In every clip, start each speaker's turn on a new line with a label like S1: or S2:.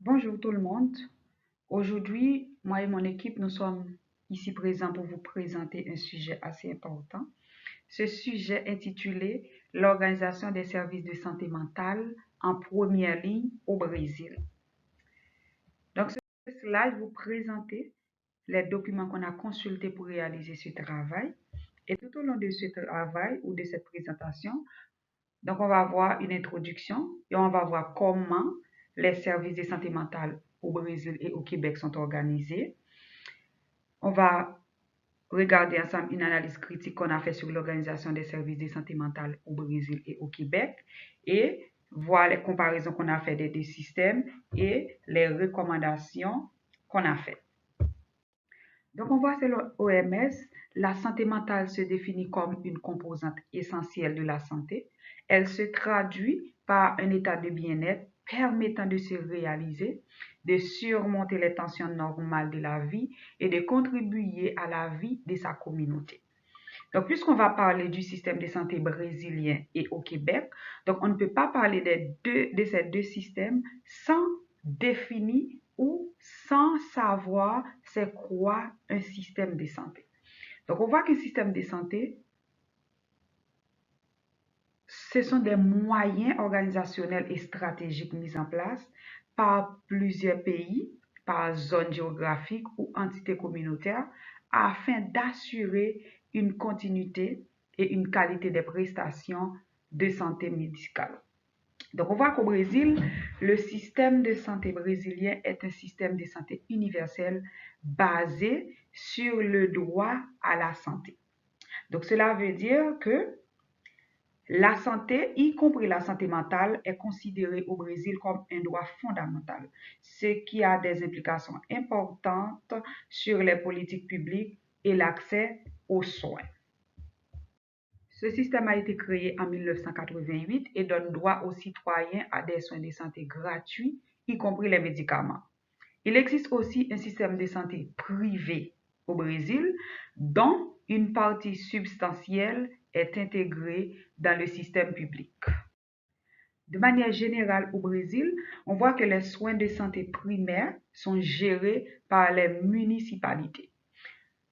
S1: Bonjour tout le monde. Aujourd'hui, moi et mon équipe, nous sommes ici présents pour vous présenter un sujet assez important. Ce sujet intitulé l'organisation des services de santé mentale en première ligne au Brésil. Donc, ce slide vous présenter les documents qu'on a consultés pour réaliser ce travail. Et tout au long de ce travail ou de cette présentation, donc on va voir une introduction et on va voir comment les services de santé mentale au Brésil et au Québec sont organisés. On va regarder ensemble une analyse critique qu'on a fait sur l'organisation des services de santé mentale au Brésil et au Québec et voir les comparaisons qu'on a fait des deux systèmes et les recommandations qu'on a fait. Donc, on voit selon l'OMS, la santé mentale se définit comme une composante essentielle de la santé. Elle se traduit par un état de bien-être permettant de se réaliser, de surmonter les tensions normales de la vie et de contribuer à la vie de sa communauté. Donc, puisqu'on va parler du système de santé brésilien et au Québec, donc on ne peut pas parler de ces deux systèmes sans définir ou sans savoir c'est quoi un système de santé. Donc, on voit qu'un système de santé, ce sont des moyens organisationnels et stratégiques mis en place par plusieurs pays, par zone géographique ou entité communautaire, afin d'assurer une continuité et une qualité des prestations de santé médicale. Donc, on voit qu'au Brésil, le système de santé brésilien est un système de santé universel basé sur le droit à la santé. Donc, cela veut dire que la santé, y compris la santé mentale, est considérée au Brésil comme un droit fondamental, ce qui a des implications importantes sur les politiques publiques et l'accès aux soins. Ce système a été créé en 1988 et donne droit aux citoyens à des soins de santé gratuits, y compris les médicaments. Il existe aussi un système de santé privé au Brésil, dont une partie substantielle est intégrée dans le système public. De manière générale, au Brésil, on voit que les soins de santé primaires sont gérés par les municipalités.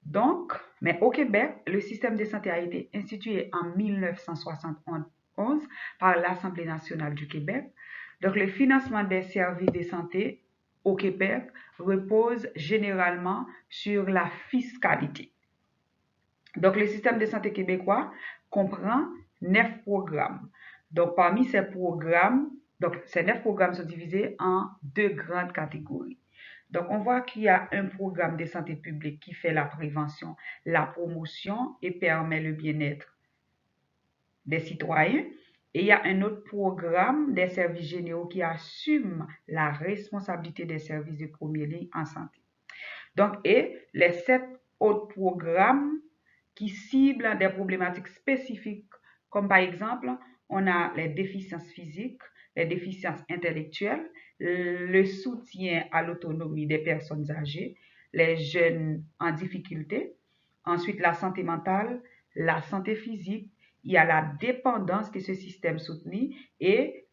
S1: Donc, mais au Québec, le système de santé a été institué en 1971 par l'Assemblée nationale du Québec. Donc, le financement des services de santé au Québec repose généralement sur la fiscalité. Donc, le système de santé québécois comprend 9 programmes. Donc, parmi ces programmes, donc ces 9 programmes sont divisés en deux grandes catégories. Donc, on voit qu'il y a un programme de santé publique qui fait la prévention, la promotion et permet le bien-être des citoyens. Et il y a un autre programme des services généraux qui assume la responsabilité des services de première ligne en santé. Donc, et les 7 autres programmes qui ciblent des problématiques spécifiques, comme par exemple, on a les déficiences physiques, les déficiences intellectuelles, le soutien à l'autonomie des personnes âgées, les jeunes en difficulté, ensuite la santé mentale, la santé physique, il y a la dépendance que ce système soutenit et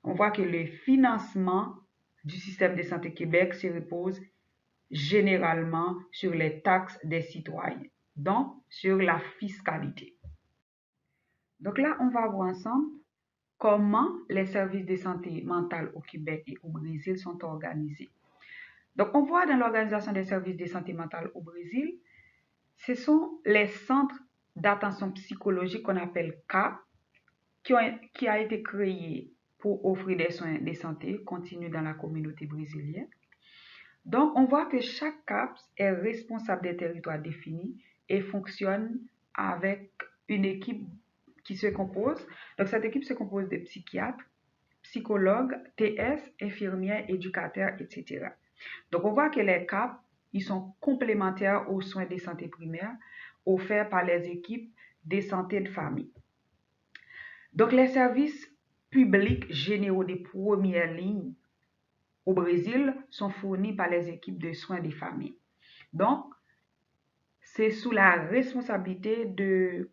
S1: on voit que le financement du système de santé Québec se repose généralement sur les taxes des citoyens, donc sur la fiscalité. Donc là, on va voir ensemble comment les services de santé mentale au Québec et au Brésil sont organisés. Donc, on voit dans l'organisation des services de santé mentale au Brésil, ce sont les centres d'attention psychologique qu'on appelle CAP, qui a été créé pour offrir des soins de santé continus dans la communauté brésilienne. Donc, on voit que chaque CAPS est responsable des territoires définis et fonctionne avec une équipe qui se compose. Donc, cette équipe se compose de psychiatres, psychologues, TS, infirmières, éducateurs, etc. Donc, on voit que les CAP, ils sont complémentaires aux soins de santé primaire offerts par les équipes de santé de famille. Donc, les services publics généraux de première ligne au Brésil sont fournis par les équipes de soins des familles. Donc, c'est sous la responsabilité des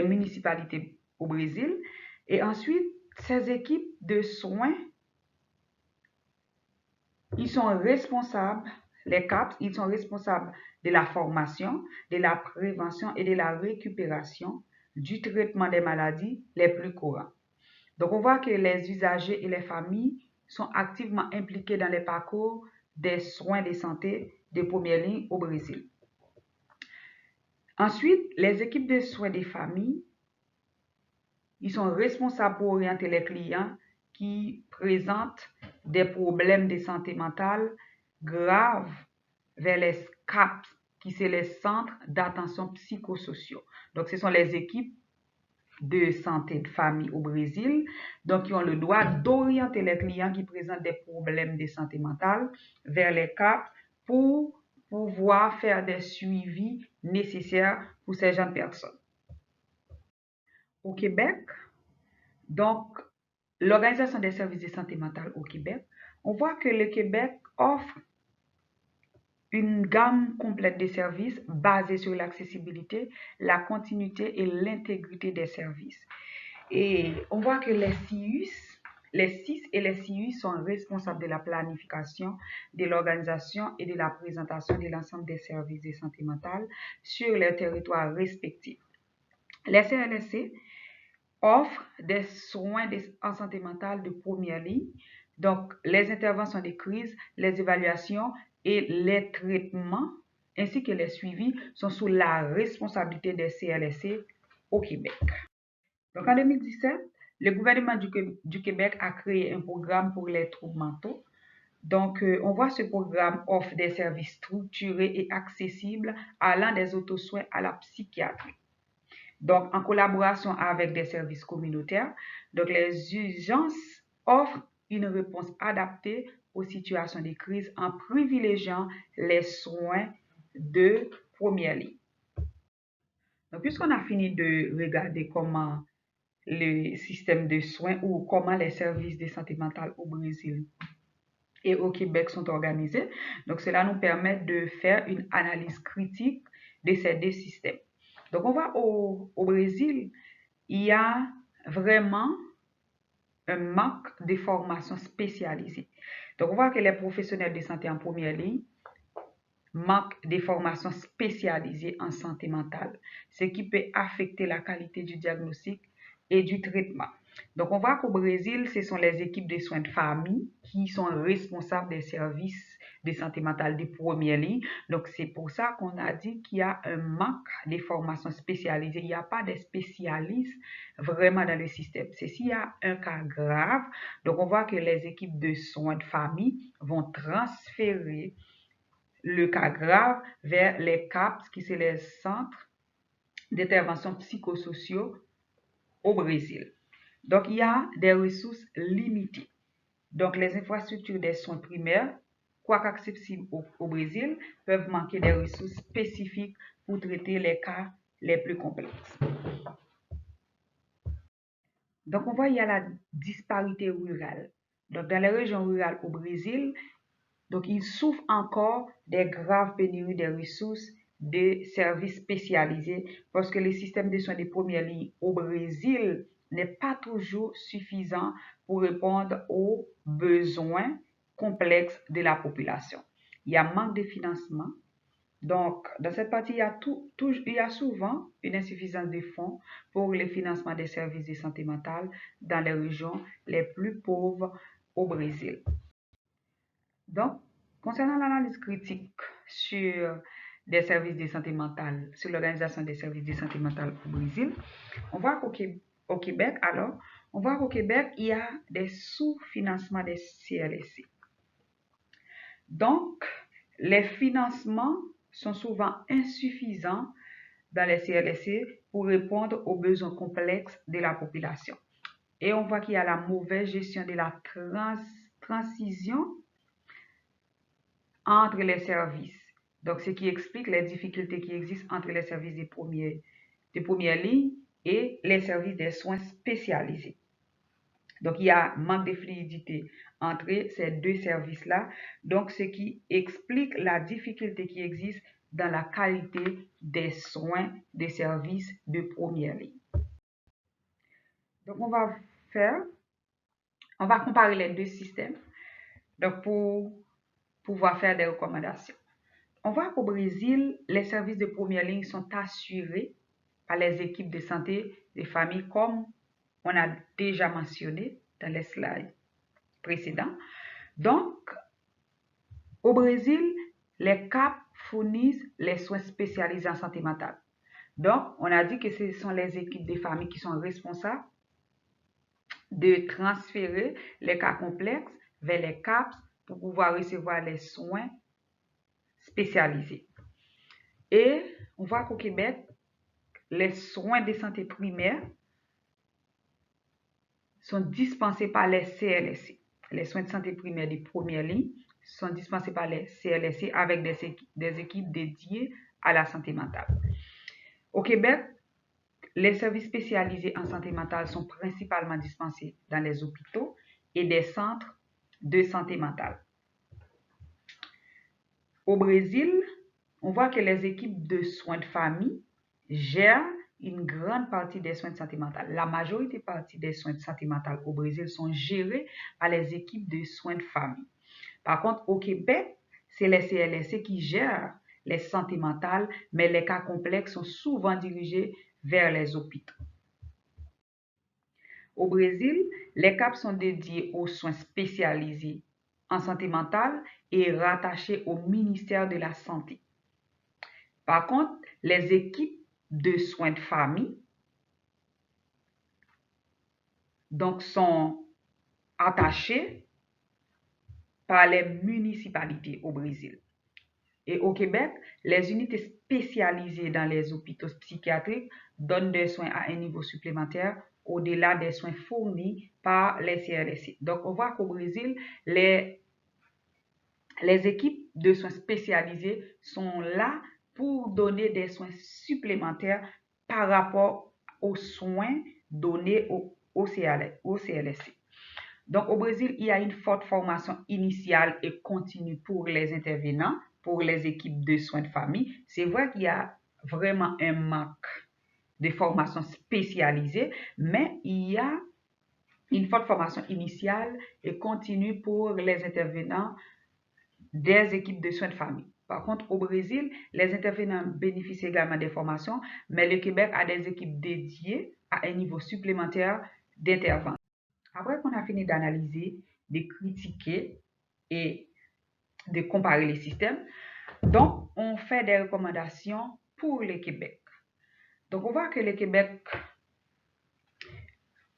S1: municipalités au Brésil. Et ensuite, ces équipes de soins ils sont responsables, les CAPS, ils sont responsables de la formation, de la prévention et de la récupération du traitement des maladies les plus courantes. Donc, on voit que les usagers et les familles sont activement impliqués dans les parcours des soins de santé de première ligne au Brésil. Ensuite, les équipes de soins des familles, ils sont responsables pour orienter les clients qui présentent des problèmes de santé mentale graves vers les CAPS, qui sont les centres d'attention psychosociaux. Donc, ce sont les équipes de santé de famille au Brésil, donc qui ont le droit d'orienter les clients qui présentent des problèmes de santé mentale vers les CAPS pour pouvoir faire des suivis nécessaires pour ces jeunes personnes. Au Québec, donc, l'Organisation des services de santé mentale au Québec, on voit que le Québec offre une gamme complète de services basée sur l'accessibilité, la continuité et l'intégrité des services. Et on voit que les CIUS et les CIUS sont responsables de la planification, de l'organisation et de la présentation de l'ensemble des services de santé mentale sur leurs territoires respectifs. Les CLSC offrent des soins en santé mentale de première ligne, donc les interventions de crise, les évaluations et les traitements ainsi que les suivis sont sous la responsabilité des CLSC au Québec. Donc en 2017, le gouvernement du Québec a créé un programme pour les troubles mentaux. Donc, on voit ce programme offre des services structurés et accessibles allant des autosoins à la psychiatrie. Donc, en collaboration avec des services communautaires, donc les urgences offrent une réponse adaptée aux situations de crise en privilégiant les soins de première ligne. Donc, puisqu'on a fini de regarder comment le système de soins ou comment les services de santé mentale au Brésil et au Québec sont organisés, donc cela nous permet de faire une analyse critique de ces deux systèmes. Donc, on va au Brésil, il y a vraiment un manque de formation spécialisée. Donc, on voit que les professionnels de santé en première ligne manquent de formation spécialisée en santé mentale, ce qui peut affecter la qualité du diagnostic et du traitement. Donc, on voit qu'au Brésil, ce sont les équipes de soins de famille qui sont responsables des services de santé mentale de première ligne. Donc, c'est pour ça qu'on a dit qu'il y a un manque de formation spécialisée. Il n'y a pas de spécialistes vraiment dans le système. C'est s'il y a un cas grave. Donc, on voit que les équipes de soins de famille vont transférer le cas grave vers les CAPS, qui sont les centres d'intervention psychosociaux au Brésil. Donc, il y a des ressources limitées. Donc, les infrastructures des soins primaires, quoique accessibles au Brésil, peuvent manquer des ressources spécifiques pour traiter les cas les plus complexes. Donc, on voit qu'il y a la disparité rurale. Donc, dans les régions rurales au Brésil, donc, ils souffrent encore des graves pénuries de ressources de services spécialisés parce que le système de soins de première ligne au Brésil n'est pas toujours suffisant pour répondre aux besoins complexes de la population. Il y a manque de financement. Donc, dans cette partie, il y a souvent une insuffisance de fonds pour le financement des services de santé mentale dans les régions les plus pauvres au Brésil. Donc, concernant l'analyse critique sur des services de santé mentale, sur l'organisation des services de santé mentale au Brésil, on voit qu'au Québec, alors, on voit qu'au Québec, il y a des sous-financements des CLSC. Donc, les financements sont souvent insuffisants dans les CLSC pour répondre aux besoins complexes de la population. Et on voit qu'il y a la mauvaise gestion de la transition entre les services. Donc, ce qui explique les difficultés qui existent entre les services de première ligne et les services des soins spécialisés. Donc, il y a un manque de fluidité entre ces deux services-là. Donc, ce qui explique la difficulté qui existe dans la qualité des soins des services de première ligne. Donc, on va comparer les deux systèmes. Donc, pour pouvoir faire des recommandations. On voit qu'au Brésil, les services de première ligne sont assurés par les équipes de santé des familles, comme on a déjà mentionné dans les slides précédents. Donc, au Brésil, les CAP fournissent les soins spécialisés en santé mentale. Donc, on a dit que ce sont les équipes des familles qui sont responsables de transférer les cas complexes vers les CAPS pour pouvoir recevoir les soins spécialisés. Et on voit qu'au Québec, les soins de santé primaire sont dispensés par les CLSC. Les soins de santé primaire de première ligne sont dispensés par les CLSC avec des équipes dédiées à la santé mentale. Au Québec, les services spécialisés en santé mentale sont principalement dispensés dans les hôpitaux et des centres de santé mentale. Au Brésil, on voit que les équipes de soins de famille gèrent une grande partie des soins de santé mentale. La majorité partie des soins de santé mentale au Brésil sont gérés par les équipes de soins de famille. Par contre, au Québec, c'est les CLSC qui gèrent les santé mentales, mais les cas complexes sont souvent dirigés vers les hôpitaux. Au Brésil, les CAP sont dédiés aux soins spécialisés en santé mentale et rattachés au ministère de la Santé. Par contre, les équipes de soins de famille donc, sont attachées par les municipalités au Brésil. Et au Québec, les unités spécialisées dans les hôpitaux psychiatriques donnent des soins à un niveau supplémentaire au-delà des soins fournis par les CLSC. Donc, on voit qu'au Brésil, les équipes de soins spécialisés sont là pour donner des soins supplémentaires par rapport aux soins donnés au CLSC. Donc, au Brésil, il y a une forte formation initiale et continue pour les intervenants, pour les équipes de soins de famille. C'est vrai qu'il y a vraiment un manque de formation spécialisée, mais il y a une forte formation initiale et continue pour les intervenants des équipes de soins de famille. Par contre, au Brésil, les intervenants bénéficient également des formations, mais le Québec a des équipes dédiées à un niveau supplémentaire d'intervention. Après qu'on a fini d'analyser, de critiquer et de comparer les systèmes, donc on fait des recommandations pour le Québec. Donc on voit que le Québec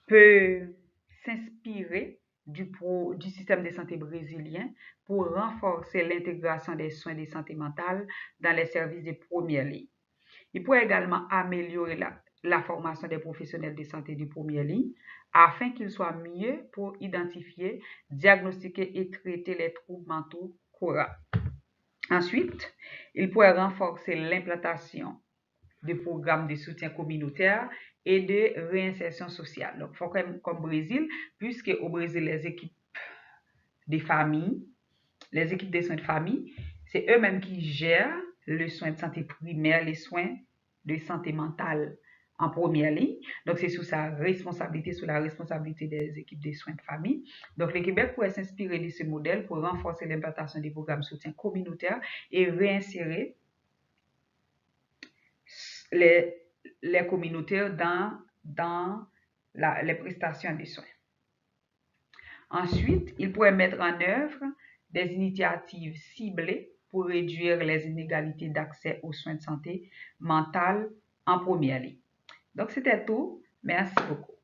S1: peut s'inspirer du système de santé brésilien pour renforcer l'intégration des soins de santé mentale dans les services de première ligne. Il pourrait également améliorer la formation des professionnels de santé de première ligne afin qu'ils soient mieux pour identifier, diagnostiquer et traiter les troubles mentaux courants. Ensuite, il pourrait renforcer l'implantation de programmes de soutien communautaire et de réinsertion sociale. Donc, il faut comme Brésil, puisque au Brésil, les équipes des familles, les équipes des soins de famille, c'est eux-mêmes qui gèrent le soin de santé primaire, les soins de santé mentale en première ligne. Donc, c'est sous sa responsabilité, sous la responsabilité des équipes des soins de famille. Donc, le Québec pourrait s'inspirer de ce modèle pour renforcer l'implantation des programmes de soutien communautaire et réinsérer les communautés dans les prestations de soins. Ensuite, il pourrait mettre en œuvre des initiatives ciblées pour réduire les inégalités d'accès aux soins de santé mentale en première ligne. Donc, c'était tout. Merci beaucoup.